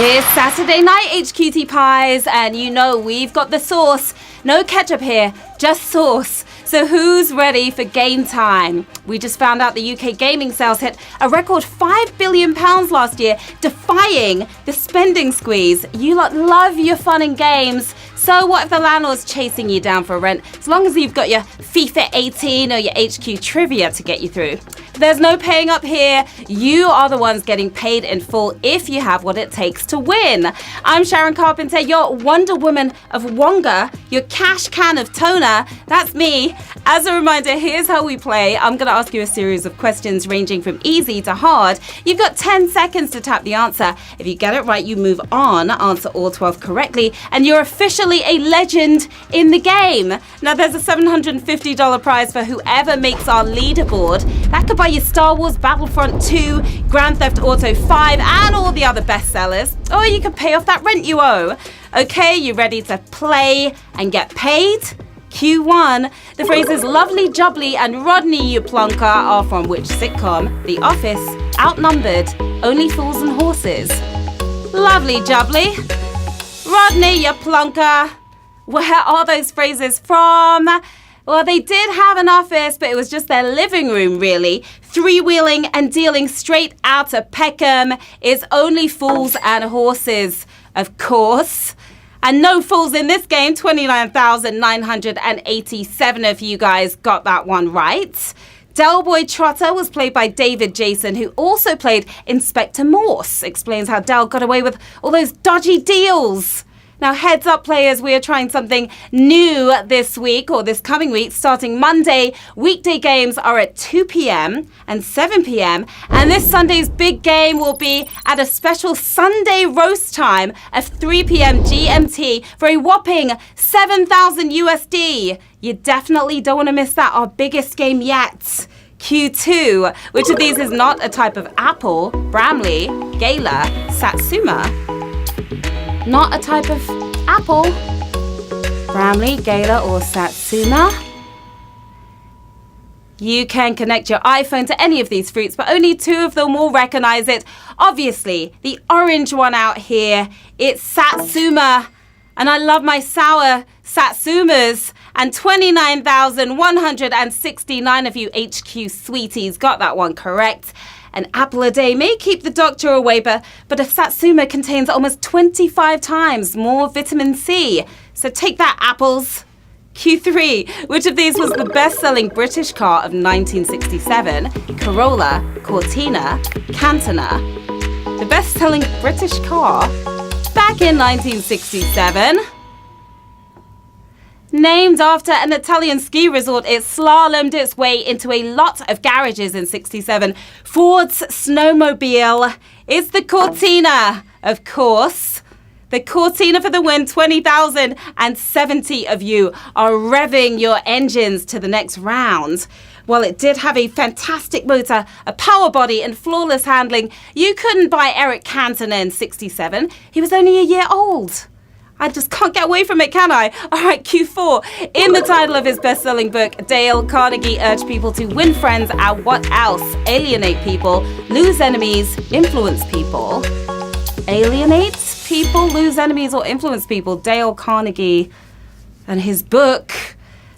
It's Saturday night, HQT Pies, and you know we've got the sauce. No ketchup here, just sauce. So who's ready for game time? We just found out the UK gaming sales hit a record £5 billion last year, defying the spending squeeze. You lot love your fun and games. So what if the landlord's chasing you down for rent, as long as you've got your FIFA 18 or your HQ trivia to get you through? There's no paying up here. You are the ones getting paid in full if you have what it takes to win. I'm Sharon Carpenter, your Wonder Woman of Wonga, your cash can of toner. That's me. As a reminder, here's how we play. I'm going to ask you a series of questions ranging from easy to hard. You've got 10 seconds to tap the answer. If you get it right, you move on, answer all 12 correctly, and you're officially a legend in the game. Now, there's a $750 prize for whoever makes our leaderboard. That could buy you Star Wars Battlefront 2, Grand Theft Auto 5, and all the other bestsellers. Or you can pay off that rent you owe. Okay, you ready to play and get paid? Q1. The phrases lovely jubbly and Rodney you plonker are from which sitcom? The Office, Outnumbered, Only Fools and Horses. Lovely jubbly. Rodney you plonker. Where are those phrases from? Well, they did have an office, but it was just their living room, really. Three-wheeling and dealing straight out of Peckham is Only Fools and Horses, of course. And no fools in this game. 29,987 of you guys got that one right. Del Boy Trotter was played by David Jason, who also played Inspector Morse. Explains how Del got away with all those dodgy deals. Now, heads up, players, we are trying something new this week, or this coming week, starting Monday. Weekday games are at 2 p.m. and 7 p.m. And this Sunday's big game will be at a special Sunday roast time of 3 p.m. GMT for a whopping 7,000 USD. You definitely don't want to miss that, our biggest game yet. Q2. Which of these is not a type of apple? Bramley, Gala, Satsuma. Not a type of apple. Bramley, Gala, or Satsuma. You can connect your iPhone to any of these fruits, but only 2 of them will recognize it. Obviously, the orange one out here, it's Satsuma. And I love my sour Satsumas. And 29,169 of you HQ sweeties got that one correct. An apple a day may keep the doctor away, but a Satsuma contains almost 25 times more vitamin C. So take that, apples. Q3. Which of these was the best-selling British car of 1967? Corolla, Cortina, Cantona. The best-selling British car back in 1967. Named after an Italian ski resort, it slalomed its way into a lot of garages in 67. Ford's snowmobile is the Cortina, of course. The Cortina for the win. 20,070 of you are revving your engines to the next round. While it did have a fantastic motor, a power body, and flawless handling, you couldn't buy Eric Cantona in 67. He was only a year old. I just can't get away from it, can I? All right, Q4. In the title of his best-selling book, Dale Carnegie urged people to win friends and what else? Alienate people, lose enemies, influence people. Alienate people, lose enemies, or influence people. Dale Carnegie and his book.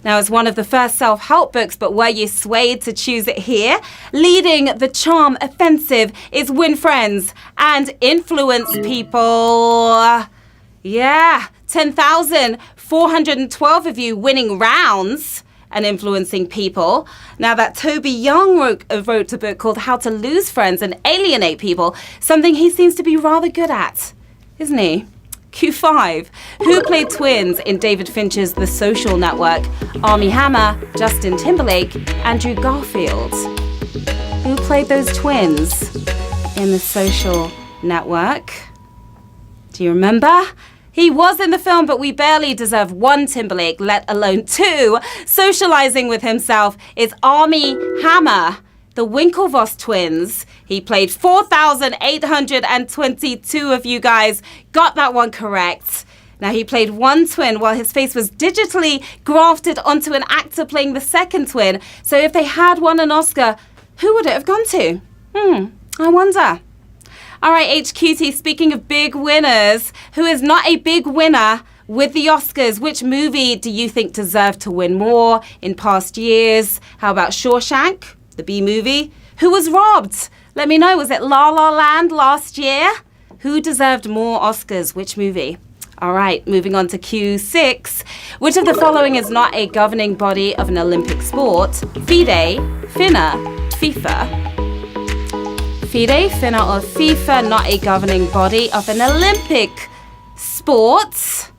Now, it's one of the first self-help books, but were you swayed to choose it here? Leading the charm offensive is win friends and influence people. Yeah, 10,412 of you winning rounds and influencing people. Now, that Toby Young wrote a book called How to Lose Friends and Alienate People, something he seems to be rather good at, isn't he? Q5. Who played twins in David Fincher's The Social Network? Armie Hammer, Justin Timberlake, Andrew Garfield. Who played those twins in The Social Network? Do you remember? He was in the film, but we barely deserve 1 Timberlake, let alone 2. Socializing with himself is Armie Hammer, the Winklevoss twins. He played 4,822 of you guys got that one correct. Now, he played one twin while his face was digitally grafted onto an actor playing the second twin. So if they had won an Oscar, who would it have gone to? I wonder. All right, HQT, speaking of big winners, who is not a big winner with the Oscars? Which movie do you think deserved to win more in past years? How about Shawshank, the B movie? Who was robbed? Let me know. Was it La La Land last year? Who deserved more Oscars? Which movie? All right, moving on to Q6. Which of the following is not a governing body of an Olympic sport? FIDE, FINA, FIFA. FIDE, FINA or FIFA, not a governing body of an Olympic sport.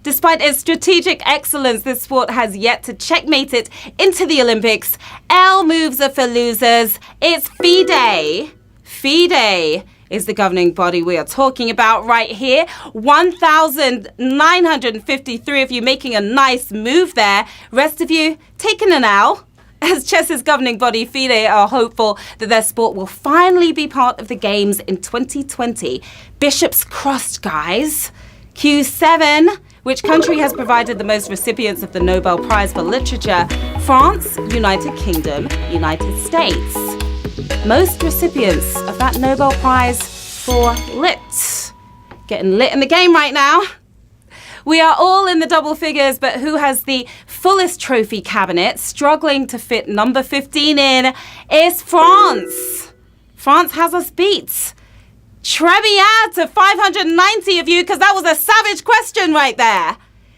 Despite its strategic excellence, this sport has yet to checkmate it into the Olympics. L moves are for losers. It's FIDE. FIDE is the governing body we are talking about right here. 1,953 of you making a nice move there. Rest of you taking an L. As chess's governing body, FIDE are hopeful that their sport will finally be part of the Games in 2020. Bishops crossed, guys. Q7. Which country has provided the most recipients of the Nobel Prize for Literature? France, United Kingdom, United States. Most recipients of that Nobel Prize for Lit. Getting lit in the game right now. We are all in the double figures, but who has the fullest trophy cabinet, struggling to fit number 15 in, is France. France has us beat. Trebia to 590 of you, because that was a savage question right there.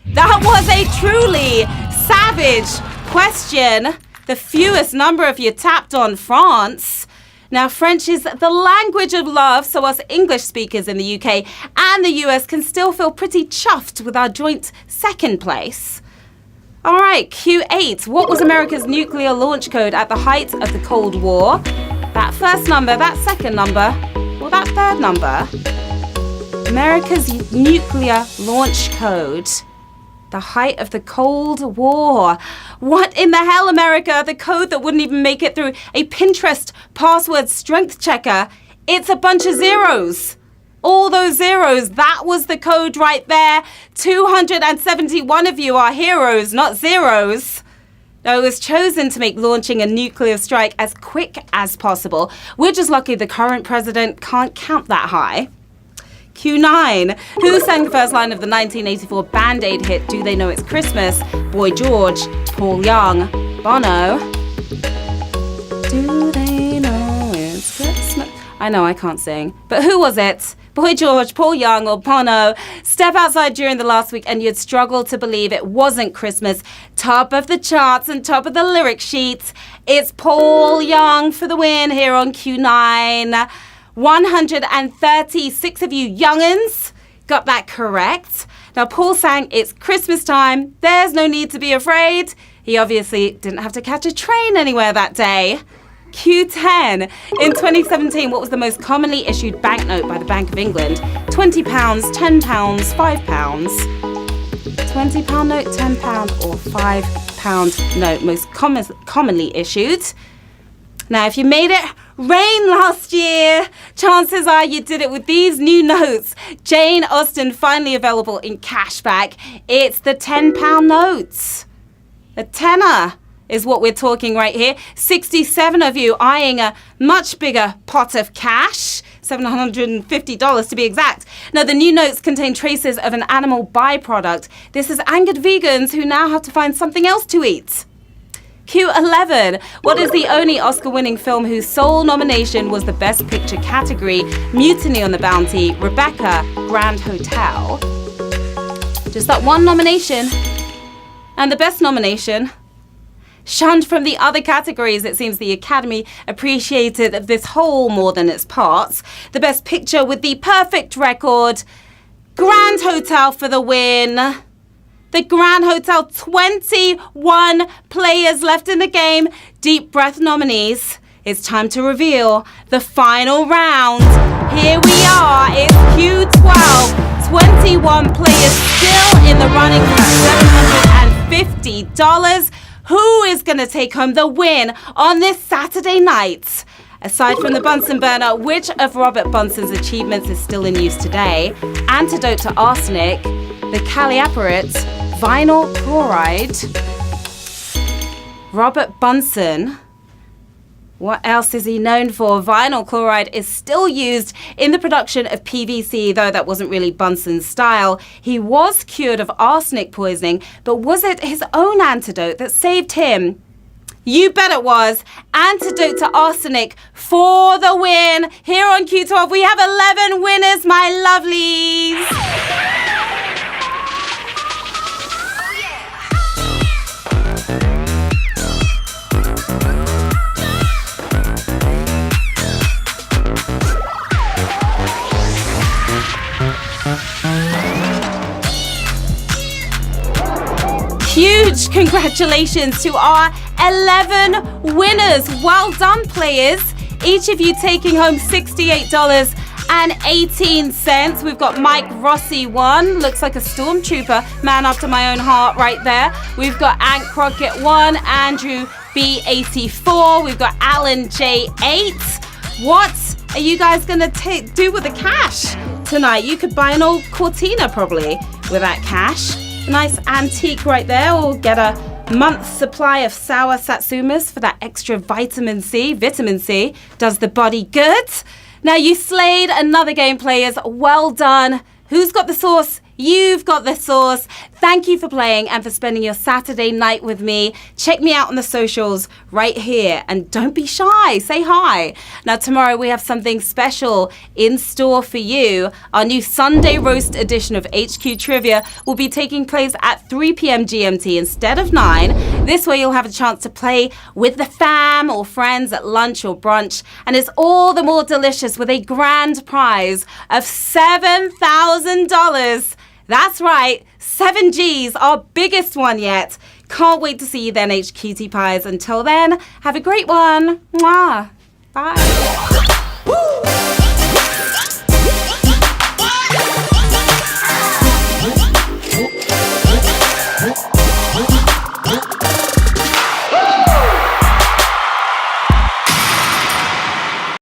That was a truly savage question. The fewest number of you tapped on France. Now, French is the language of love, so us English speakers in the UK and the US can still feel pretty chuffed with our joint second place. All right, Q8. What was America's nuclear launch code at the height of the Cold War? That first number, that second number, or that third number? America's nuclear launch code. The height of the Cold War. What in the hell, America? The code that wouldn't even make it through a Pinterest password strength checker. It's a bunch of zeros. All those zeros, that was the code right there. 271 of you are heroes, not zeros. Now, it was chosen to make launching a nuclear strike as quick as possible. We're just lucky the current president can't count that high. Q9. Who sang the first line of the 1984 Band-Aid hit Do They Know It's Christmas? Boy George, Paul Young, Bono. Do they know it's Christmas? I know I can't sing, but who was it? Boy George, Paul Young, or Bono? Step outside during the last week and you'd struggle to believe it wasn't Christmas. Top of the charts and top of the lyric sheets. It's Paul Young for the win here on Q9. 136 of you young'uns got that correct. Now, Paul sang It's Christmas Time. There's no need to be afraid. He obviously didn't have to catch a train anywhere that day. Q10. In 2017, what was the most commonly issued banknote by the Bank of England? £20, £10, £5. £20 note, £10 or £5 note, most commonly issued. Now, if you made it rain last year, chances are you did it with these new notes. Jane Austen, finally available in cashback. It's the £10 notes. A tenner is what we're talking right here. 67 of you eyeing a much bigger pot of cash. $750 to be exact. Now, the new notes contain traces of an animal byproduct. This has angered vegans who now have to find something else to eat. Q11. What is the only Oscar-winning film whose sole nomination was the Best Picture category? Mutiny on the Bounty, Rebecca, Grand Hotel. Just that one nomination. And the best nomination, shunned from the other categories. It seems the Academy appreciated this whole more than its parts. The Best Picture with the perfect record, Grand Hotel for the win. The Grand Hotel, 21 players left in the game. Deep breath, nominees. It's time to reveal the final round. Here we are. It's Q12. 21 players still in the running for $750. Who is going to take home the win on this Saturday night? Aside from the Bunsen burner, which of Robert Bunsen's achievements is still in use today? Antidote to arsenic, the caliapparate, vinyl chloride. Robert Bunsen What else is he known for? Vinyl chloride is still used in the production of PVC, though that wasn't really Bunsen's style. He was cured of arsenic poisoning, but was it his own antidote that saved him? You bet it was. Antidote to arsenic for the win. Here on Q12, we have 11 winners, my lovelies. Huge congratulations to our 11 winners. Well done, players. Each of you taking home $68.18. We've got Mike Rossi one. Looks like a stormtrooper. Man after my own heart right there. We've got Ant Crockett 1. Andrew B84. We've got Alan J8. What are you guys going to do with the cash tonight? You could buy an old Cortina probably with that cash. Nice antique right there. We'll get a month's supply of sour satsumas for that extra vitamin C. Vitamin C does the body good. Now you slayed another game, players. Well done. Who's got the sauce? You've got the sauce. Thank you for playing and for spending your Saturday night with me. Check me out on the socials right here. And don't be shy. Say hi. Now, tomorrow we have something special in store for you. Our new Sunday roast edition of HQ Trivia will be taking place at 3 p.m. GMT instead of 9. This way you'll have a chance to play with the fam or friends at lunch or brunch. And it's all the more delicious with a grand prize of $7,000. That's right, 7 G's, our biggest one yet. Can't wait to see you then, HQT Pies. Until then, have a great one. Mwah. Bye.